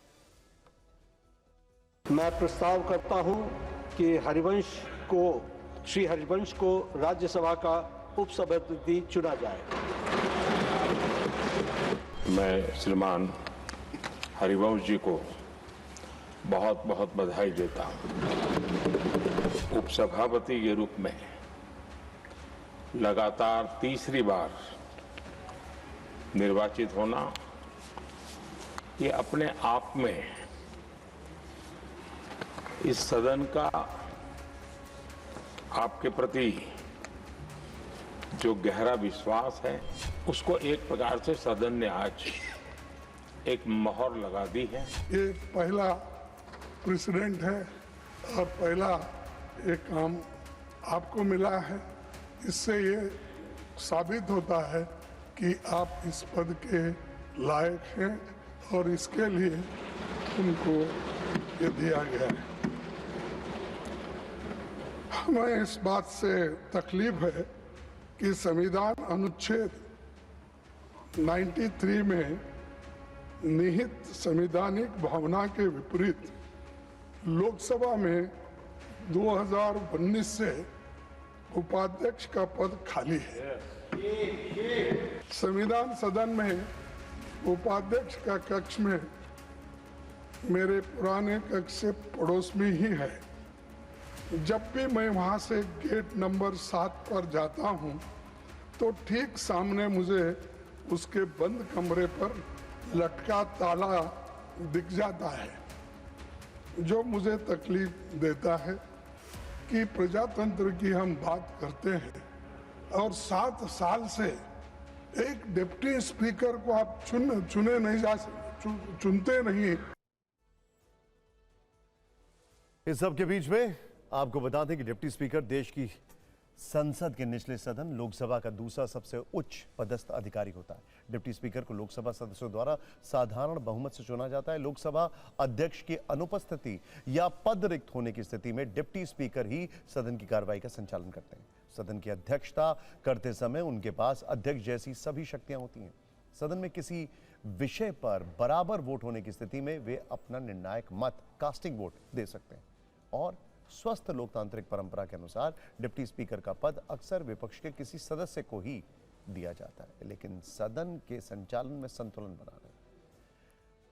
मैं प्रस्ताव करता हूं कि श्री हरिवंश को राज्यसभा का उपसभापति चुना जाए। मैं श्रीमान हरिवंश जी को बहुत बहुत बधाई देता हूं। उपसभापति के रूप में लगातार तीसरी बार निर्वाचित होना, ये अपने आप में इस सदन का आपके प्रति जो गहरा विश्वास है, उसको एक प्रकार से सदन ने आज एक मोहर लगा दी है। ये पहला प्रेसिडेंट है और पहला एक काम आपको मिला है। इससे ये साबित होता है कि आप इस पद के लायक हैं और इसके लिए उनको ये दिया गया है। हमें इस बात से तकलीफ है कि संविधान अनुच्छेद 93 में निहित संवैधानिक भावना के विपरीत लोकसभा में 2019 से उपाध्यक्ष का पद खाली है। संविधान सदन में उपाध्यक्ष का कक्ष में मेरे पुराने कक्ष से पड़ोस में ही है। जब भी मैं वहां से गेट नंबर 7 पर जाता हूं, तो ठीक सामने मुझे उसके बंद कमरे पर लटका ताला दिख जाता है, जो मुझे तकलीफ देता है कि प्रजातंत्र की हम बात करते हैं और 7 साल से एक डिप्टी स्पीकर को आप चुने नहीं जा चुनते नहीं। इस सब के बीच में आपको बता दें कि डिप्टी स्पीकर देश की संसद के निचले सदन लोकसभा का दूसरा सबसे उच्च पदस्थ अधिकारी होता है। डिप्टी स्पीकर को लोकसभा सदस्यों द्वारा साधारण बहुमत से चुना जाता है। लोकसभा अध्यक्ष की अनुपस्थिति या पद रिक्त होने की स्थिति में डिप्टी स्पीकर ही सदन की कार्रवाई का संचालन करते हैं। सदन की अध्यक्षता करते समय उनके पास अध्यक्ष जैसी सभी शक्तियां होती हैं। सदन में किसी विषय पर बराबर वोट होने की स्थिति में वे अपना निर्णायक मत कास्टिंग वोट दे सकते हैं और स्वस्थ लोकतांत्रिक परंपरा के अनुसार डिप्टी स्पीकर का पद अक्सर विपक्ष के किसी सदस्य को ही दिया जाता है। लेकिन सदन के संचालन में संतुलन बना रहे।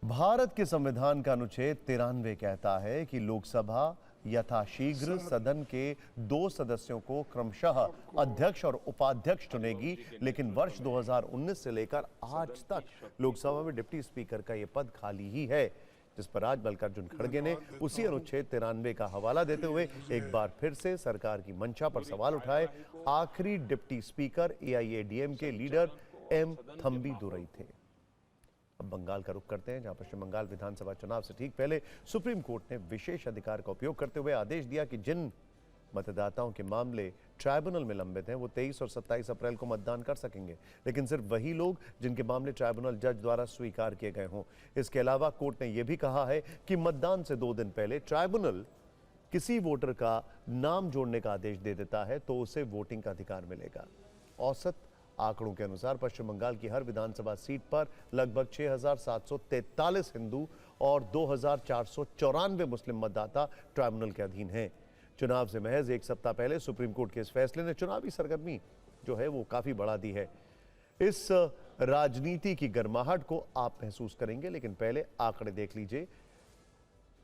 भारत के संविधान का अनुच्छेद 93 कहता है कि लोकसभा यथाशीघ्र सदन के 2 सदस्यों को क्रमशः अध्यक्ष और उपाध्यक्ष चुनेगी। लेकिन वर्ष 2019 से लेकर आज तक लोकसभा में डिप्टी स्पीकर का यह पद खाली ही है, जिस पर आज मल्लिकार्जुन खड़गे ने उसी अनुच्छेद 93 का हवाला देते हुए एक बार फिर से सरकार की मंशा पर सवाल उठाए। आखिरी डिप्टी स्पीकर AIADM के लीडर M थम्बी दुरई थे। अब बंगाल का रुख करते हैं, जहां पश्चिम बंगाल विधानसभा चुनाव से ठीक पहले सुप्रीम कोर्ट ने विशेष अधिकार का उपयोग करते हुए आदेश दिया कि जिन मतदाताओं के मामले ट्राइब्यूनल में लंबित हैं वो 23 और 27 अप्रैल को मतदान कर सकेंगे, लेकिन सिर्फ वही लोग जिनके मामले ट्राइब्यूनल जज द्वारा स्वीकार किए गए हों। इसके अलावा कोर्ट ने यह भी कहा है कि मतदान से 2 दिन पहले ट्राइब्यूनल किसी वोटर का नाम जोड़ने का आदेश दे देता है तो उसे वोटिंग का अधिकार मिलेगा। औसत आंकड़ों के अनुसार पश्चिम बंगाल की हर विधानसभा सीट पर लगभग 6,743 हिंदू और 2,494 मुस्लिम मतदाता ट्राइब्यूनल के अधीन हैं। चुनाव से महज एक सप्ताह पहले सुप्रीम कोर्ट के इस फैसले ने चुनावी सरगर्मी जो है वो काफी बढ़ा दी है। इस राजनीति की गर्माहट को आप महसूस करेंगे, लेकिन पहले आंकड़े देख लीजिए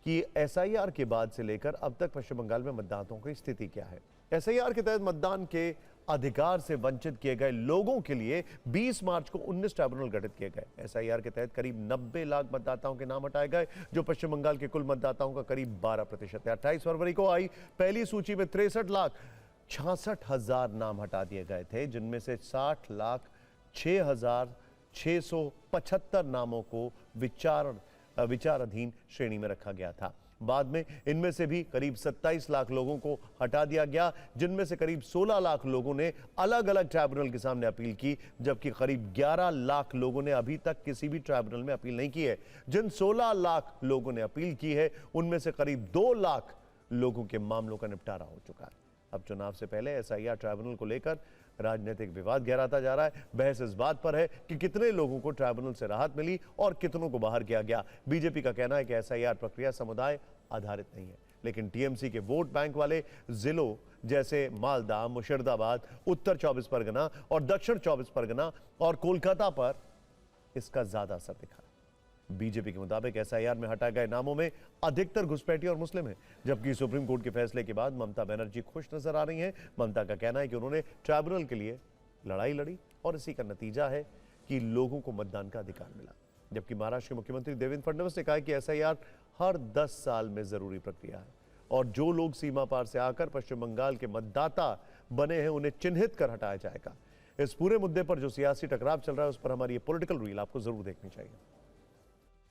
कि SIR के बाद से लेकर अब तक पश्चिम बंगाल में मतदाताओं की स्थिति क्या है। SIR के तहत मतदान के अधिकार से वंचित किए गए लोगों के लिए 20 मार्च को 19 ट्राइब्यूनल गठित किए गए। SIR के तहत करीब 90 लाख मतदाताओं के नाम हटाए गए, जो पश्चिम बंगाल के कुल मतदाताओं का करीब 12% है। 28 फरवरी को आई पहली सूची में 63,66,000 नाम हटा दिए गए थे, जिनमें से 60,06,675 नामों को विचाराधीन श्रेणी में रखा गया था। बाद में इनमें से भी करीब 27 लाख लोगों को हटा दिया गया, जिनमें से करीब 16 लाख लोगों ने अलग अलग ट्राइब्यूनल के सामने अपील की, जबकि करीब 11 लाख लोगों ने अभी तक किसी भी ट्राइब्यूनल में अपील नहीं की है। जिन 16 लाख लोगों ने अपील की है उनमें से करीब 2 लाख लोगों के मामलों का निपटारा हो चुका है। अब चुनाव से पहले SIR ट्राइब्यूनल को लेकर राजनीतिक विवाद गहराता जा रहा है। बहस इस बात पर है कि कितने लोगों को ट्राइब्यूनल से राहत मिली और कितनों को बाहर किया गया। बीजेपी का कहना है कि SIR प्रक्रिया समुदाय आधारित नहीं है, लेकिन TMC के वोट बैंक वाले जिलों जैसे मालदा, मुर्शिदाबाद, उत्तर 24 परगना और दक्षिण 24 परगना और कोलकाता पर इसका ज्यादा असर दिखा। बीजेपी के मुताबिक SIR में हटाए गए नामों में अधिकतर घुसपैठी और मुस्लिम हैं, जबकि सुप्रीम कोर्ट के फैसले के बाद ममता बनर्जी खुश नजर आ रही हैं। ममता का कहना है कि उन्होंने ट्राइब्यूनल के लिए लड़ाई लड़ी और इसी का नतीजा है कि लोगों को मतदान का अधिकार मिला। जबकि महाराष्ट्र के मुख्यमंत्री देवेंद्र फडणवीस ने कहा कि SIR हर 10 साल में जरूरी प्रक्रिया है और जो लोग सीमा पार से आकर पश्चिम बंगाल के मतदाता बने हैं उन्हें चिन्हित कर हटाया जाएगा। इस पूरे मुद्दे पर जो सियासी टकराव चल रहा है उस पर हमारी ये पॉलिटिकल रील आपको जरूर देखनी चाहिए।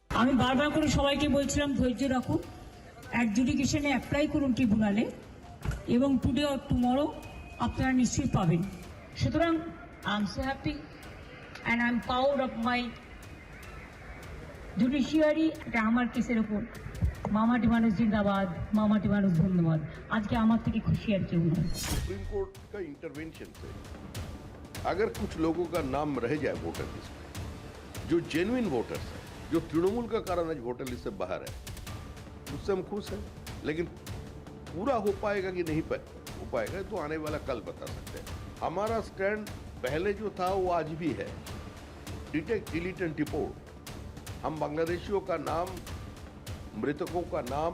আমি বারবার করে সবাইকে বলছিলাম ধৈর্য রাখুন, অ্যাডজুডিকেশনে অ্যাপ্লাই করুন ট্রিব্যুনালে এবং টুডে অর টুমরো আপনারা নিশ্চয়ই পাবেন। সুতরাং I am so happy and I am proud of my judiciary. এটা আমার কেসের ওপর মামাটি মানুষ জিন্দাবাদ, মামাটি মানুষ ধন্যবাদ। আজকে আমার থেকে খুশি আর কেউ নয়। सुप्रीम कोर्ट का इंटरवेंशन से अगर कुछ लोगों का नाम रह जाए वोटर लिस्ट में, जो जेन्युइन वोटर्स हैं, जो तृणमूल का कारण आज वोटर लिस्ट से बाहर है, उससे हम खुश हैं। लेकिन पूरा हो पाएगा कि नहीं हो पाएगा तो आने वाला कल बता सकते हैं। हमारा स्टैंड पहले जो था वो आज भी है, डिटेक्ट, डिलीट एंड डिपोर्ट। हम बांग्लादेशियों का नाम, मृतकों का नाम,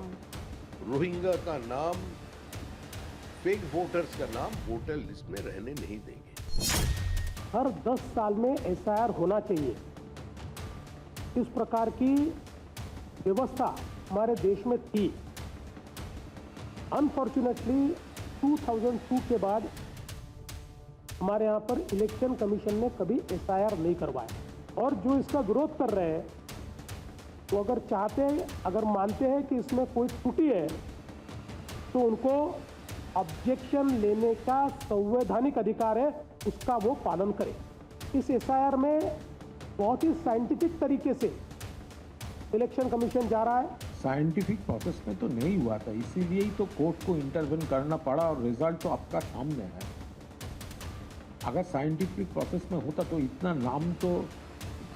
रोहिंग्या का नाम, फेक वोटर्स का नाम वोटर लिस्ट में रहने नहीं देंगे। हर 10 साल में SIR होना चाहिए। इस प्रकार की व्यवस्था हमारे देश में थी। अनफॉर्चुनेटली 2002 के बाद हमारे यहाँ पर इलेक्शन कमीशन ने कभी SIR नहीं करवाया और जो इसका विरोध कर रहे हैं तो अगर चाहते हैं, अगर मानते हैं कि इसमें कोई त्रुटि है तो उनको ऑब्जेक्शन लेने का संवैधानिक अधिकार है, उसका वो पालन करे। इस एसआईआर में बहुत ही साइंटिफिक तरीके से इलेक्शन कमीशन जा रहा है। साइंटिफिक प्रोसेस में तो नहीं हुआ था, इसीलिए ही तो कोर्ट को इंटरवेन करना पड़ा और रिजल्ट तो आपका सामने है। अगर साइंटिफिक प्रोसेस में होता तो इतना नाम तो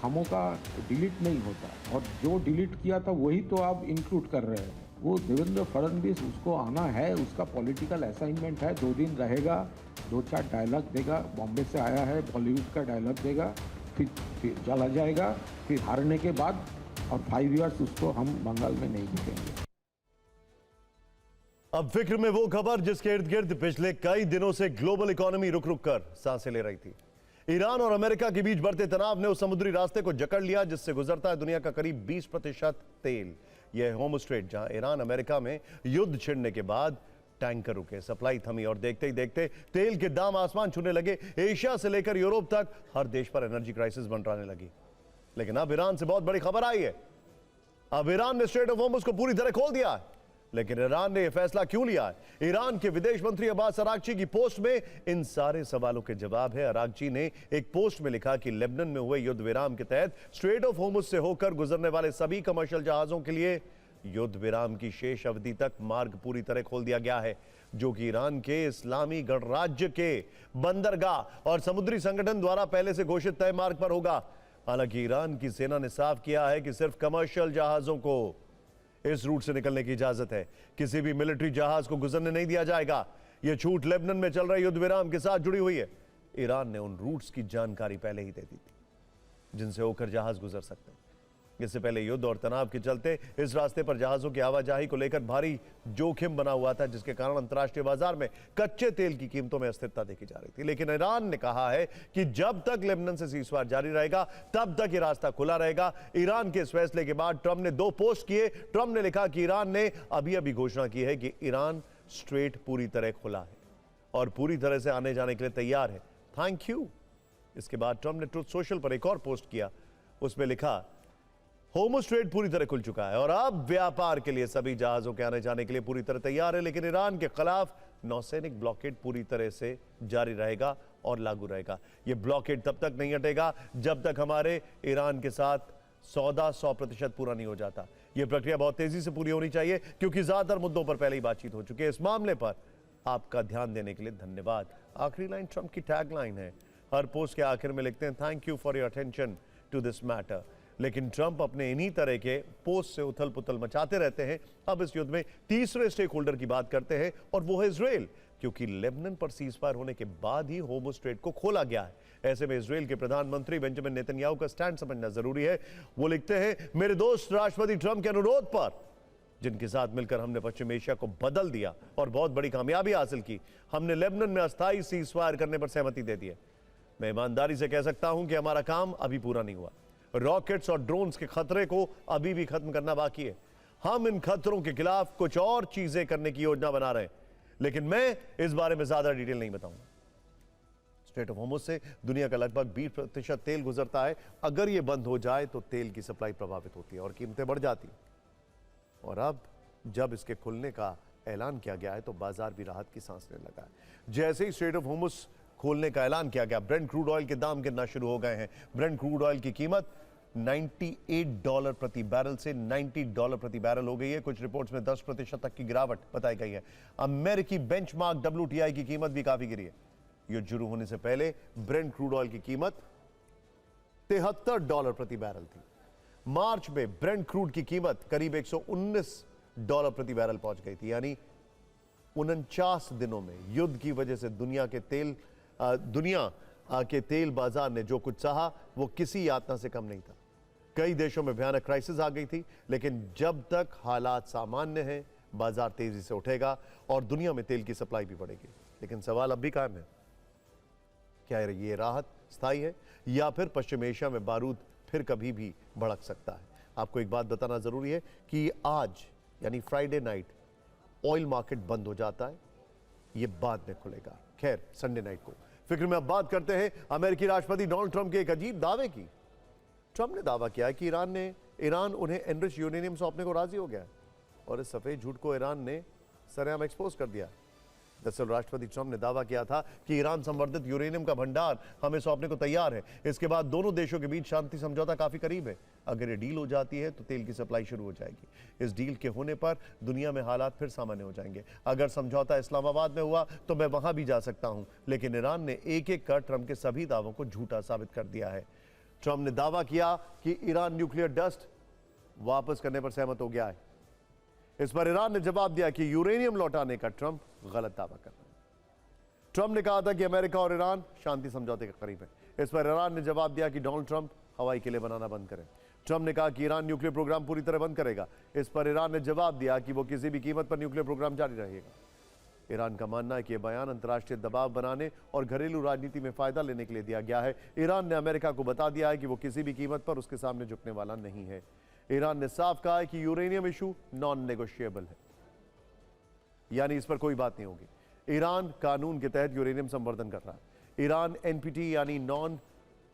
हमों का डिलीट नहीं होता, और जो डिलीट किया था वही तो आप इंक्लूड कर रहे हैं। वो देवेंद्र फडणवीस, उसको आना है, उसका पॉलिटिकल असाइनमेंट है, 2 दिन रहेगा, 2-4 डायलॉग देगा, बॉम्बे से आया है, बॉलीवुड का डायलॉग देगा, फिर चला जाएगा, फिर हारने के बाद और 5 इयर्स उसको हम बंगाल में नहीं दिखेंगे। अब फिक्र में वो खबर जिसके इर्द गिर्द पिछले कई दिनों से ग्लोबल इकोनॉमी रुक रुक कर सांसें ले रही थी। ईरान और अमेरिका के बीच बढ़ते तनाव ने उस समुद्री रास्ते को जकड़ लिया जिससे गुजरता है दुनिया का करीब 20% तेल। यह होम स्ट्रेट जहां ईरान अमेरिका में युद्ध छिड़ने के बाद टैंकर रुके, सप्लाई थमी और देखते ही देखते तेल के दाम आसमान छूने लगे। एशिया से लेकर यूरोप तक हर देश पर एनर्जी क्राइसिस मंडराने लगी। लेकिन अब ईरान से बहुत बड़ी खबर आई है। अब ईरान ने स्ट्रेट ऑफ होर्मुज को पूरी तरह खोल दिया है। लेकिन ईरान ने यह फैसला क्यों लिया है? ईरान के विदेश मंत्री अब्बास अरागची की पोस्ट में इन सारे सवालों के जवाब है। अरागची ने एक पोस्ट में लिखा कि लेबनान में हुए युद्ध विराम के तहत स्ट्रेट ऑफ होर्मुज से होकर गुजरने वाले सभी कमर्शियल जहाजों के लिए युद्ध विराम की शेष अवधि तक मार्ग पूरी तरह खोल दिया गया है, जो कि ईरान के इस्लामी गणराज्य के बंदरगाह और समुद्री संगठन द्वारा पहले से घोषित तय मार्ग पर होगा। हालांकि ईरान की सेना ने साफ किया है कि सिर्फ कमर्शियल जहाजों को इस रूट से निकलने की इजाजत है, किसी भी मिलिट्री जहाज को गुजरने नहीं दिया जाएगा। यह छूट लेबनान में चल रहे युद्ध विराम के साथ जुड़ी हुई है। ईरान ने उन रूट्स की जानकारी पहले ही दे दी थी जिनसे होकर जहाज गुजर सकते हैं। इससे पहले युद्ध और तनाव के चलते इस रास्ते पर जहाजों की आवाजाही को लेकर भारी जोखिम बना हुआ था, जिसके कारण अंतर्राष्ट्रीय बाजार में कच्चे तेल की कीमतों में अस्थिरता देखी जा रही थी। लेकिन ईरान ने कहा है कि जब तक लेबनान से सीजफायर जारी रहेगा तब तक ये रास्ता खुला रहेगा। ईरान के इस फैसले के बाद ट्रंप ने 2 पोस्ट किए। ट्रंप ने लिखा कि ईरान ने अभी घोषणा की है कि ईरान स्ट्रेट पूरी तरह खुला है और पूरी तरह से आने जाने के लिए तैयार है। Thank you. इसके बाद ट्रंप ने ट्रुथ सोशल पर एक और पोस्ट किया, उसमें लिखा होर्मुज स्ट्रेट पूरी तरह खुल चुका है और अब व्यापार के लिए सभी जहाजों के आने जाने के लिए पूरी तरह तैयार है। लेकिन ईरान के खिलाफ नौसैनिक ब्लॉकेड पूरी तरह से जारी रहेगा और लागू रहेगा। यह ब्लॉकेड तब तक नहीं हटेगा जब तक हमारे ईरान के साथ सौदा 100% पूरा नहीं हो जाता। यह प्रक्रिया बहुत तेजी से पूरी होनी चाहिए क्योंकि ज्यादातर मुद्दों पर पहले ही बातचीत हो चुकी है। इस मामले पर आपका ध्यान देने के लिए धन्यवाद। आखिरी लाइन ट्रंप की टैग लाइन है। हर पोस्ट के आखिर में लिखते हैं thank you for your attention to this matter. लेकिन ट्रंप अपने इन्हीं तरह के पोस्ट से उथल पुथल मचाते रहते हैं। अब इस युद्ध में तीसरे स्टेक होल्डर की बात करते हैं और वो है इजराइल, क्योंकि लेबनान पर सीजफायर होने के बाद ही होर्मुज स्ट्रेट को खोला गया है। ऐसे में इजराइल के प्रधानमंत्री बेंजामिन नेतन्याहू का स्टैंड समझना जरूरी है। वो लिखते हैं मेरे दोस्त राष्ट्रपति ट्रंप के अनुरोध पर, जिनके साथ मिलकर हमने पश्चिम एशिया को बदल दिया और बहुत बड़ी कामयाबी हासिल की, हमने लेबनान में अस्थायी सीजफायर करने पर सहमति दे दी है। मैं ईमानदारी से कह सकता हूं कि हमारा काम अभी पूरा नहीं हुआ। रॉकेट्स और ड्रोन्स के खतरे को अभी भी खत्म करना बाकी है। हम इन खतरों के खिलाफ कुछ और चीजें करने की योजना बना रहे हैं, लेकिन मैं इस बारे में ज्यादा डिटेल नहीं बताऊंगा। स्ट्रेट ऑफ होर्मुज से दुनिया का लगभग 20% तेल गुजरता है। अगर यह बंद हो जाए तो तेल की सप्लाई प्रभावित होती है और कीमतें बढ़ जाती हैं। और अब जब इसके खुलने का ऐलान किया गया है तो बाजार भी राहत की सांस लेने लगा है। जैसे ही स्ट्रेट ऑफ होर्मुज खोलने का ऐलान किया गया, ब्रेंट क्रूड ऑयल के दाम गिरना शुरू हो गए हैं। ब्रेंट क्रूड ऑयल की कीमत $98 प्रति बैरल से $90 प्रति बैरल हो गई है। कुछ रिपोर्ट्स में 10% तक की गिरावट बताई गई है। अमेरिकी बेंचमार्क WTI की कीमत भी काफी गिरी है। युद्ध शुरू होने से पहले ब्रेंट क्रूड ऑयल की कीमत $73 प्रति बैरल थी। मार्च में ब्रेंट क्रूड की कीमत करीब $119 प्रति बैरल पहुंच गई थी। यानी 49 दिनों में युद्ध की वजह से दुनिया के तेल बाजार ने जो कुछ सहा वो किसी यातना से कम नहीं था। कई देशों में भयानक क्राइसिस आ गई थी, लेकिन जब तक हालात सामान्य हैं बाजार तेजी से उठेगा और दुनिया में तेल की सप्लाई भी बढ़ेगी। लेकिन सवाल अब भी कायम है, क्या ये राहत स्थायी है या फिर पश्चिम एशिया में बारूद फिर कभी भी भड़क सकता है? आपको एक बात बताना जरूरी है कि आज यानी फ्राइडे नाइट ऑयल मार्केट बंद हो जाता है, ये बाद में खुलेगा। खैर, संडे नाइट को फिक्र में अब बात करते हैं अमेरिकी राष्ट्रपति डोनाल्ड ट्रंप के एक अजीब दावे की। ट्रंप ने दावा किया है कि ईरान उन्हें एनरिच यूरेनियम सौंपने को राजी हो गया है और इस सफेद झूठ को ईरान ने सरेआम एक्सपोज कर दिया। दरअसल राष्ट्रपति ट्रंप ने दावा किया था कि ईरान संवर्धित यूरेनियम का भंडार हमें सौंपने को तैयार है। इसके बाद दोनों देशों के बीच शांति समझौता काफी करीब है। अगर ये डील हो जाती है तो तेल की सप्लाई शुरू हो जाएगी। इस डील के होने पर दुनिया में हालात फिर सामान्य हो जाएंगे। अगर समझौता इस्लामाबाद में हुआ तो मैं वहां भी जा सकता हूं, लेकिन ईरान ने एक एक कर ट्रंप के सभी दावों को झूठा साबित कर दिया है। ट्रंप ने दावा किया कि ईरान न्यूक्लियर डस्ट वापस करने पर सहमत हो गया है। इस पर ईरान ने जवाब दिया कि यूरेनियम लौटाने का ट्रंप गलत दावा कर रहा है। ट्रंप ने कहा था कि अमेरिका और ईरान शांति समझौते के करीब है। इस पर ईरान ने जवाब दिया कि डोनाल्ड ट्रंप हवाई किले बनाना बंद करें। ट्रंप ने कहा कि ईरान न्यूक्लियर प्रोग्राम पूरी तरह बंद करेगा। इस पर ईरान ने जवाब दिया कि वो किसी भी कीमत पर न्यूक्लियर प्रोग्राम जारी रहेगा। ईरान का मानना है कि यह बयान अंतर्राष्ट्रीय दबाव बनाने और घरेलू राजनीति में फायदा लेने के लिए दिया गया है। ईरान ने अमेरिका को बता दिया है कि वो किसी भी कीमत पर उसके सामने झुकने वाला नहीं है। ईरान ने साफ कहा है कि यूरेनियम इशू नॉन नेगोशिएबल है, यानी इस पर कोई बात नहीं होगी। ईरान कानून के तहत यूरेनियम संवर्धन कर रहा है। ईरान एनपीटी यानी नॉन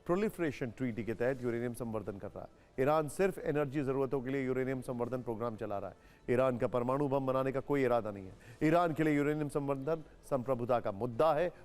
प्रोलिफरेशन ट्रीटी के तहत यूरेनियम संवर्धन कर रहा है। ईरान सिर्फ एनर्जी जरूरतों के लिए यूरेनियम संवर्धन प्रोग्राम चला रहा है। ईरान का परमाणु बम बनाने का कोई इरादा नहीं है। ईरान के लिए यूरेनियम संवर्धन संप्रभुता का मुद्दा है